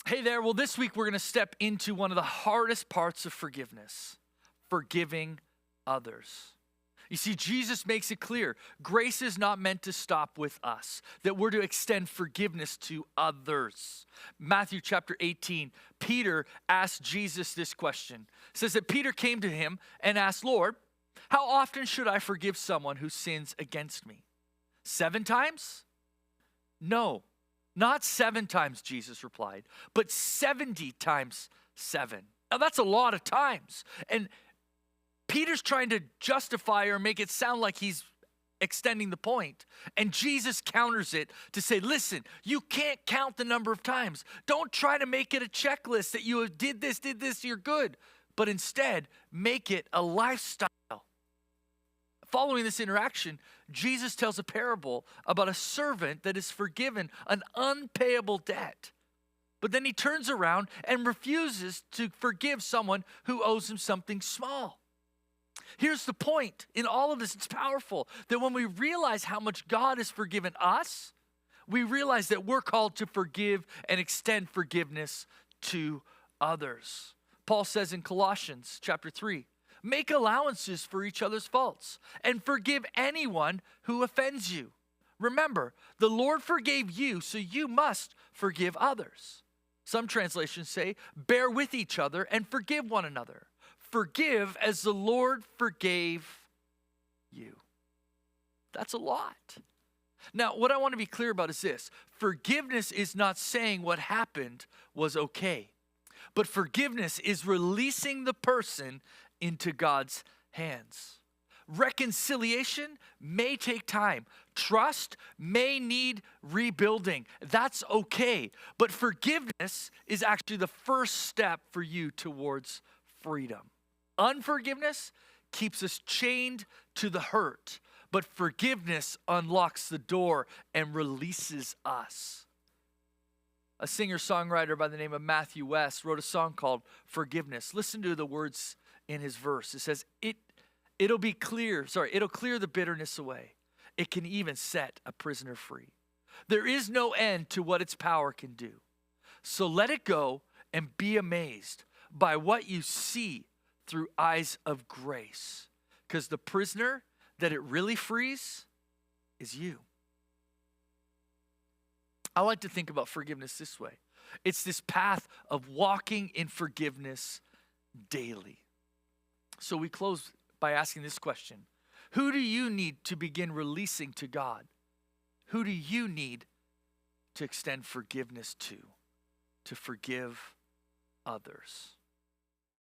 Hey there. Well, this week we're going to step into one of the hardest parts of forgiveness, forgiving others. You see, Jesus makes it clear grace is not meant to stop with us, that we're to extend forgiveness to others. Matthew chapter 18, Peter asked Jesus this question. It says that Peter came to him and asked, Lord, how often should I forgive someone who sins against me? 7 times? No. Not 7 times, Jesus replied, but 70 times 7. Now that's a lot of times. And Peter's trying to justify or make it sound like he's extending the point. And Jesus counters it to say, listen, you can't count the number of times. Don't try to make it a checklist that you did this, you're good. But instead, make it a lifestyle. Following this interaction, Jesus tells a parable about a servant that is forgiven an unpayable debt. But then he turns around and refuses to forgive someone who owes him something small. Here's the point. In all of this, it's powerful that when we realize how much God has forgiven us, we realize that we're called to forgive and extend forgiveness to others. Paul says in Colossians chapter 3, make allowances for each other's faults and forgive anyone who offends you. Remember, the Lord forgave you, so you must forgive others. Some translations say, bear with each other and forgive one another. Forgive as the Lord forgave you. That's a lot. Now, what I want to be clear about is this. Forgiveness is not saying what happened was okay, but forgiveness is releasing the person into God's hands. Reconciliation may take time. Trust may need rebuilding. That's okay. But forgiveness is actually the first step for you towards freedom. Unforgiveness keeps us chained to the hurt, but forgiveness unlocks the door and releases us. A singer-songwriter by the name of Matthew West wrote a song called Forgiveness. Listen to the words in his verse. It says, it'll clear the bitterness away. It can even set a prisoner free. There is no end to what its power can do. So let it go and be amazed by what you see through eyes of grace. Because the prisoner that it really frees is you. I like to think about forgiveness this way. It's this path of walking in forgiveness daily. So we close by asking this question. Who do you need to begin releasing to God? Who do you need to extend forgiveness to forgive others?